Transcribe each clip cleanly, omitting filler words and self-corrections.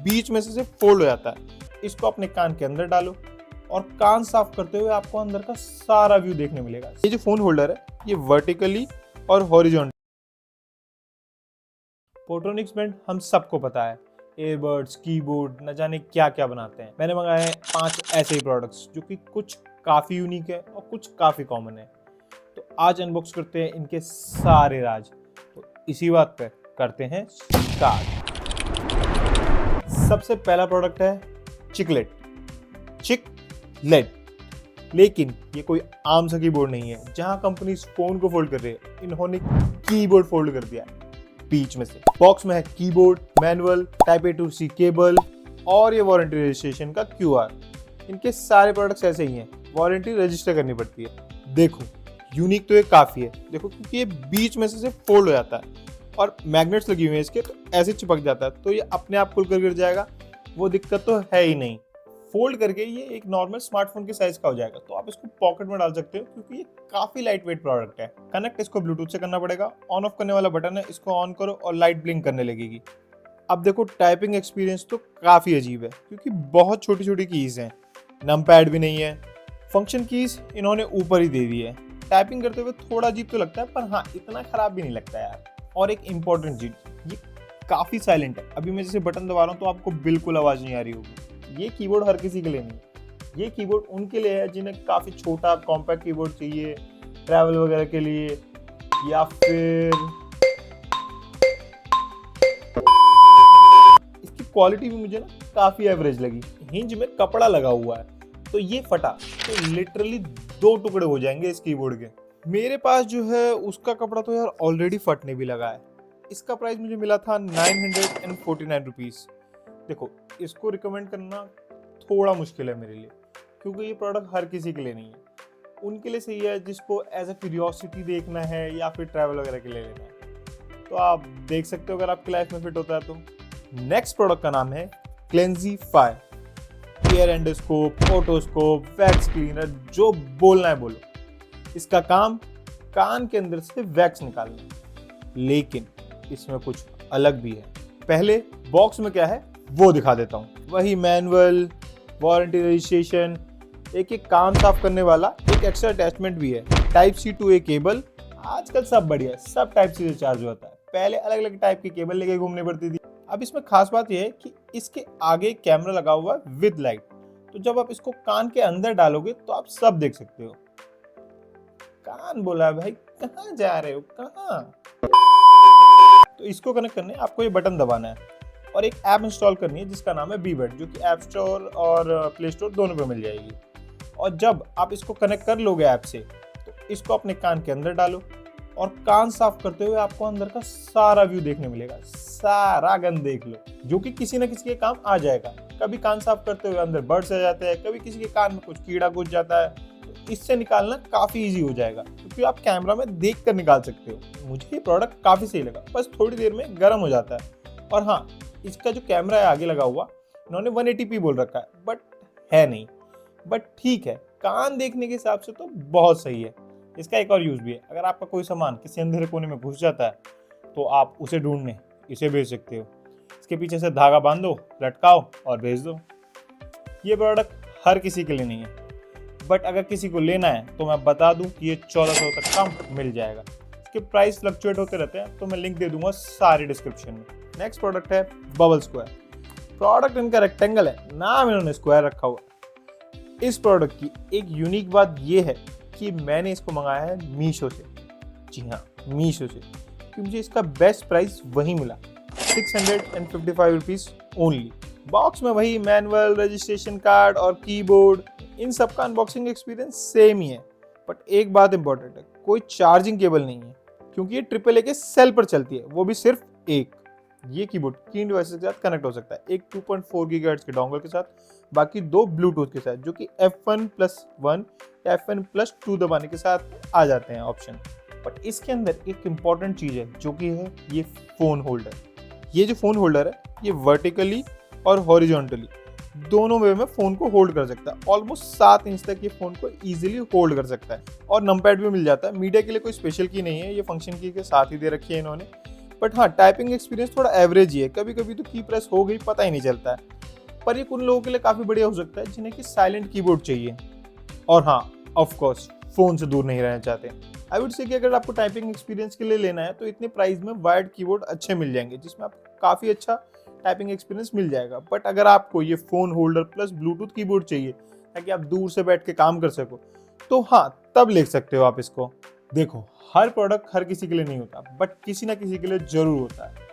बीच में से फोल्ड हो जाता है। इसको अपने कान के अंदर डालो और कान साफ करते हुए आपको अंदर का सारा व्यू देखने मिलेगा। ये जो फोन होल्डर है ये वर्टिकली और हॉरिजॉन्टल। फोटोनिक्स ब्रांड हम सबको पता है, एयरबड्स, कीबोर्ड, न जाने क्या क्या बनाते हैं। मैंने मंगाए हैं 5 ऐसे ही प्रोडक्ट्स जो कि कुछ काफ़ी यूनिक है और कुछ काफ़ी कॉमन है। तो आज अनबॉक्स करते हैं इनके सारे राज। तो इसी बात पे करते हैं स्टार्ट। सबसे पहला प्रोडक्ट है चिकलेट। लेकिन ये कोई आम सा कीबोर्ड नहीं है। जहां कंपनी इस फोन को फोल्ड कर रही है, इन्होंने कीबोर्ड फोल्ड कर दिया है बीच में से। बॉक्स में है keyboard, manual, type A to C cable और ये वारंटी रजिस्ट्रेशन का QR। इनके सारे प्रोडक्ट्स ऐसे ही हैं, वारंटी रजिस्टर करनी पड़ती है। देखो यूनिक तो ये काफी है, देखो क्योंकि ये बीच में से फोल्ड हो जाता है और मैग्नेट्स लगी हुई है इसके, तो ऐसे चिपक जाता है, तो ये अपने आप खुलकर गिर जाएगा, वो दिक्कत तो है ही नहीं। फोल्ड करके ये एक नॉर्मल स्मार्टफोन के साइज का हो जाएगा, तो आप इसको पॉकेट में डाल सकते हो क्योंकि ये काफी लाइट वेट प्रोडक्ट है। कनेक्ट इसको ब्लूटूथ से करना पड़ेगा। ऑन ऑफ करने वाला बटन है, इसको ऑन करो और लाइट ब्लिंक करने लगेगी। अब देखो टाइपिंग एक्सपीरियंस तो काफी अजीब है क्योंकि बहुत छोटी छोटी कीज हैं, नंपैड भी नहीं है, फंक्शन कीज इन्होंने ऊपर ही दे दी है। टाइपिंग करते हुए थोड़ा अजीब तो लगता है, पर हाँ इतना खराब भी नहीं लगता यार। और एक इंपॉर्टेंट चीज, ये काफी साइलेंट है। अभी मैं जैसे बटन दबा रहा हूँ तो आपको बिल्कुल आवाज नहीं आ रही होगी। ये कीबोर्ड हर किसी के लिए नहीं, ये कीबोर्ड उनके लिए है जिन्हें काफी छोटा कॉम्पैक्ट कीबोर्ड चाहिए, ट्रैवल वगैरह के लिए, या फिर इसकी क्वालिटी भी मुझे ना काफी एवरेज लगी। हिंज में कपड़ा लगा हुआ है, तो ये फटा तो लिटरली 2 टुकड़े हो जाएंगे इस कीबोर्ड के। मेरे पास जो है उसका कपड़ा तो यार ऑलरेडी फटने भी लगा है। इसका प्राइस मुझे मिला था 949 रुपीज। देखो इसको रिकमेंड करना थोड़ा मुश्किल है मेरे लिए क्योंकि ये प्रोडक्ट हर किसी के लिए नहीं है। उनके लिए सही है जिसको एज अ क्यूरियोसिटी देखना है या फिर ट्रैवल वगैरह के लिए लेना है, तो आप देख सकते हो अगर आपकी लाइफ में फिट होता है तो। नेक्स्ट प्रोडक्ट का नाम है क्लेंजीफाई। एयर एंडोस्कोप, फोटोस्कोप, वैक्स क्लीनर, जो बोलना है बोलो। इसका काम कान के अंदर से वैक्स निकालना, लेकिन इसमें कुछ अलग भी है। पहले बॉक्स में क्या है वो दिखा देता हूँ। वही मैनुअल, वारंटी रजिस्ट्रेशन, एक कान साफ करने वाला एक एक्स्ट्रा अटैचमेंट भी है, type C to A cable. आजकल सब बढ़िया है, सब टाइप C से चार्ज होता है। पहले अलग अलग टाइप की केबल लेके घूमनी पड़ती थी। अब इसमें खास बात यह है कि इसके आगे कैमरा लगा हुआ है विद लाइट, तो जब आप इसको कान के अंदर डालोगे तो आप सब देख सकते हो। कान बोला भाई, कहाँ जा रहे हो, कहाँ? तो इसको कनेक्ट करने आपको ये बटन दबाना है और एक ऐप इंस्टॉल करनी है जिसका नाम है बीबेट, जो कि ऐप स्टोर और प्ले स्टोर दोनों पे मिल जाएगी। और जब आप इसको कनेक्ट कर लोगे ऐप से, तो इसको अपने कान के अंदर डालो और कान साफ करते हुए आपको अंदर का सारा व्यू देखने मिलेगा। सारा गंद देख लो, जो कि किसी न किसी के काम आ जाएगा। कभी कान साफ करते हुए अंदर बर्ड्स आ जाते हैं, कभी किसी के कान में कुछ कीड़ा घुस जाता है, तो इससे निकालना काफी इजी हो जाएगा क्योंकि आप कैमरा में देख कर निकाल सकते हो। मुझे ये प्रोडक्ट काफी सही लगा, बस थोड़ी देर में गर्म हो जाता है। और हाँ, इसका जो कैमरा है आगे लगा हुआ, इन्होंने 180p बोल रखा है, बट है नहीं। बट ठीक है, कान देखने के हिसाब से तो बहुत सही है। इसका एक और यूज भी है, अगर आपका कोई सामान किसी अंधेरे कोने में घुस जाता है तो आप उसे ढूंढने इसे भेज सकते हो। इसके पीछे से धागा बांधो, लटकाओ और भेज दो। ये प्रोडक्ट हर किसी के लिए नहीं है, बट अगर किसी को लेना है तो मैं बता दूं कि ये 1400 तक का मिल जाएगा। इसके प्राइस फ्लक्चुएट होते रहते हैं, तो मैं लिंक दे दूंगा सारे डिस्क्रिप्शन में। नेक्स्ट प्रोडक्ट है बबल स्क्वायर। प्रोडक्ट इनका रेक्टेंगल है, नाम इन्होंने स्क्वायर रखा हुआ। इस प्रोडक्ट की एक यूनिक बात यह है कि मैंने इसको मंगाया है मीशो से। जी हाँ, मीशो से, क्योंकि मुझे इसका बेस्ट प्राइस वहीं मिला, 655 रुपीज ओनली। बॉक्स में वही मैनुअल, रजिस्ट्रेशन कार्ड और कीबोर्ड, इन सब का अनबॉक्सिंग एक्सपीरियंस सेम ही है। बट एक बात इंपॉर्टेंट है, कोई चार्जिंग केबल नहीं है क्योंकि ये AAA के सेल पर चलती है, वो भी सिर्फ एक। ये कीबोर्ड 3 डिवाइसेस के साथ कनेक्ट हो सकता है, एक 2.4 गीगाहर्ट्ज के डोंगल के साथ, बाकी 2 ब्लूटूथ के साथ, जो कि F1+1 या F1+2 दबाने के साथ आ जाते हैं ऑप्शन। बट इसके अंदर एक इंपॉर्टेंट चीज है जो कि है ये फोन होल्डर। ये जो फोन होल्डर है ये वर्टिकली और हॉरिजॉन्टली दोनों वे में फोन को होल्ड कर सकता है। ऑलमोस्ट 7 इंच तक ये फोन को इजीली होल्ड कर सकता है और नंपैड भी मिल जाता है। मीडिया के लिए कोई स्पेशल की नहीं है, ये फंक्शन की के साथ ही दे रखी है इन्होंने। बट हाँ, टाइपिंग एक्सपीरियंस थोड़ा एवरेज ही है, कभी कभी तो की प्रेस हो गई पता ही नहीं चलता है। पर ये उन लोगों के लिए काफ़ी बढ़िया हो सकता है जिन्हें कि साइलेंट कीबोर्ड चाहिए, और हाँ, ऑफ कोर्स फ़ोन से दूर नहीं रहना चाहते। आई वुड से कि अगर आपको टाइपिंग एक्सपीरियंस के लिए लेना है तो इतने प्राइस में वायर्ड कीबोर्ड अच्छे मिल जाएंगे जिसमें आपको काफ़ी अच्छा टाइपिंग एक्सपीरियंस मिल जाएगा। बट अगर आपको ये phone holder plus Bluetooth keyboard चाहिए ताकि आप दूर से बैठ के काम कर सको, तो हाँ, तब ले सकते हो आप इसको। देखो, हर प्रोडक्ट हर किसी के लिए नहीं होता, बट किसी ना किसी के लिए ज़रूर होता है।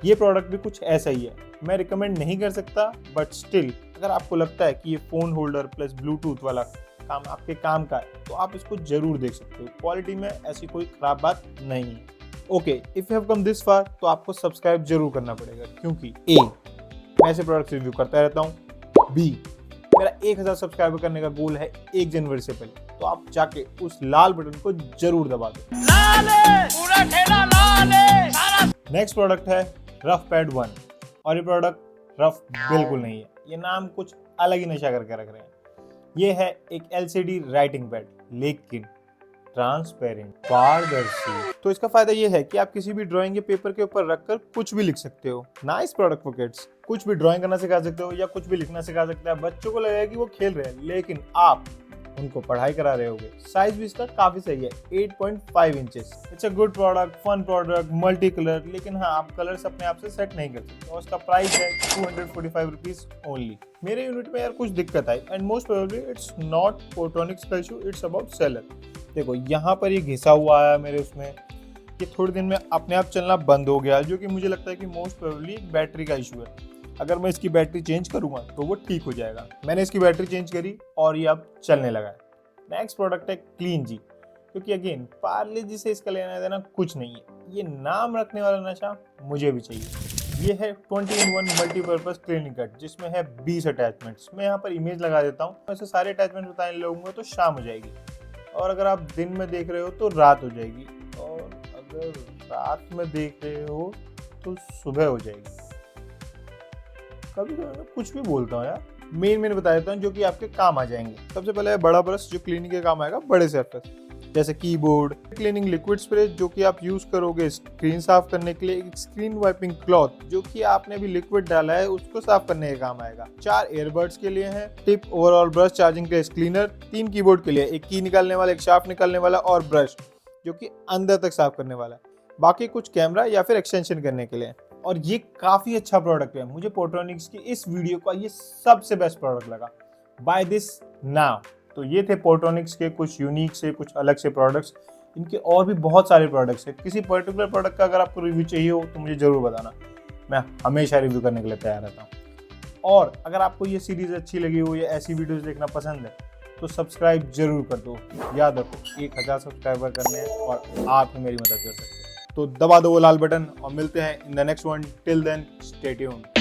ये प्रोडक्ट भी कुछ ऐसा ही है। मैं रिकमेंड नहीं कर सकता, बट स्टिल अगर आपको लगता है कि ये फ़ोन होल्डर प्लस ब्लूटूथ वाला काम आपके काम का है तो आप इसको जरूर देख सकते हो। क्वालिटी में ऐसी कोई खराब बात नहीं है। Okay, if you have come this far तो आपको सब्सक्राइब जरूर करना पड़ेगा, क्योंकि ए, मैं ऐसे प्रोडक्ट रिव्यू करता रहता हूँ, बी, मेरा 1000 सब्सक्राइबर करने का गोल है 1 जनवरी से पहले, तो आप जाके उस लाल बटन को जरूर दबा दो। पूरा ठेला नेक्स्ट प्रोडक्ट है रफ पैड 1, और ये प्रोडक्ट रफ बिल्कुल नहीं है। ये नाम कुछ अलग ही नशा करके रख रहे हैं। ये है एक LCD राइटिंग पैड, लेकिन ट्रांसपेरेंट, पारदर्शी। तो इसका फायदा ये है कि आप किसी भी ड्राइंग के पेपर के ऊपर रखकर कुछ भी लिख सकते हो। Nice product for kids. कुछ भी ड्राइंग करना सिखा सकते हो या कुछ भी लिखना सिखा सकते हैं। बच्चों को लगेगा कि वो खेल रहे हैं, लेकिन आप उनको पढ़ाई करा रहे होगे। साइज भी इसका काफी सही है, 8.5 inches. It's a good product, fun product, multi colour, लेकिन हाँ, आप कलर्स अपने आप से सेट नहीं कर सकते। और उसका प्राइस है 245 रुपीज ओनली। मेरे यूनिट में यार कुछ दिक्कत आई, and most probably it's not photonics का इशू, इट्स अबाउट सेलर। देखो, यहाँ पर ये घिसा हुआ आया मेरे उसमें, कि थोड़े दिन में अपने आप चलना बंद हो गया, जो कि मुझे लगता है कि मोस्ट प्रोबेबली एक बैटरी का इशू है। अगर मैं इसकी बैटरी चेंज करूंगा तो वो ठीक हो जाएगा। मैंने इसकी बैटरी चेंज करी और ये अब चलने लगा है। नेक्स्ट प्रोडक्ट है क्लीन जी, क्योंकि अगेन पार्ले जी से इसका लेना देना कुछ नहीं है। ये नाम रखने वाला नशा मुझे भी चाहिए। ये है 20-in-1 मल्टीपर्पज क्लीनिंग कट, जिसमें है 20 अटैचमेंट्स। मैं यहाँ पर इमेज लगा देता हूँ। ऐसे सारे अटैचमेंट बताने लगूंगा तो शाम हो जाएगी, और अगर आप दिन में देख रहे हो तो रात हो जाएगी, और अगर रात में देख रहे हो तो सुबह हो जाएगी। कभी कभी कुछ भी बोलता हूँ यार। मेन बता देता हूँ जो कि आपके काम आ जाएंगे। सबसे पहले है बड़ा ब्रश, जो क्लीनिंग के काम आएगा बड़े सरफेस जैसे कीबोर्ड। क्लीनिंग लिक्विड स्प्रे, जो कि आप यूज करोगे स्क्रीन साफ करने के लिए। एक स्क्रीन वाइपिंग क्लॉथ, जो कि आपने भी लिक्विड डाला है उसको साफ करने के काम आएगा। 4 ईयरबड्स के लिए है। Tip overall brush charging case cleaner. 3 keyboard के लिए, एक की निकालने वाला, एक शाफ्ट निकालने वाला, और ब्रश जो कि अंदर तक साफ करने वाला है। बाकी कुछ कैमरा या फिर एक्सटेंशन करने के लिए। और ये काफी अच्छा प्रोडक्ट है। मुझे पोर्ट्रॉनिक्स की इस वीडियो का ये सबसे बेस्ट प्रोडक्ट लगा। Buy this now. तो ये थे पोर्ट्रॉनिक्स के कुछ यूनिक से, कुछ अलग से प्रोडक्ट्स। इनके और भी बहुत सारे प्रोडक्ट्स हैं। किसी पर्टिकुलर प्रोडक्ट का अगर आपको रिव्यू चाहिए हो तो मुझे जरूर बताना, मैं हमेशा रिव्यू करने के लिए तैयार रहता हूँ। और अगर आपको ये सीरीज अच्छी लगी हो या ऐसी वीडियोस देखना पसंद है तो सब्सक्राइब जरूर कर दो। याद रखो, 1000 सब्सक्राइबर करने हैं और आप ही मेरी मदद कर सकते हो। तो दबा दो वो लाल बटन, और मिलते हैं in the next one. Till then, stay tuned.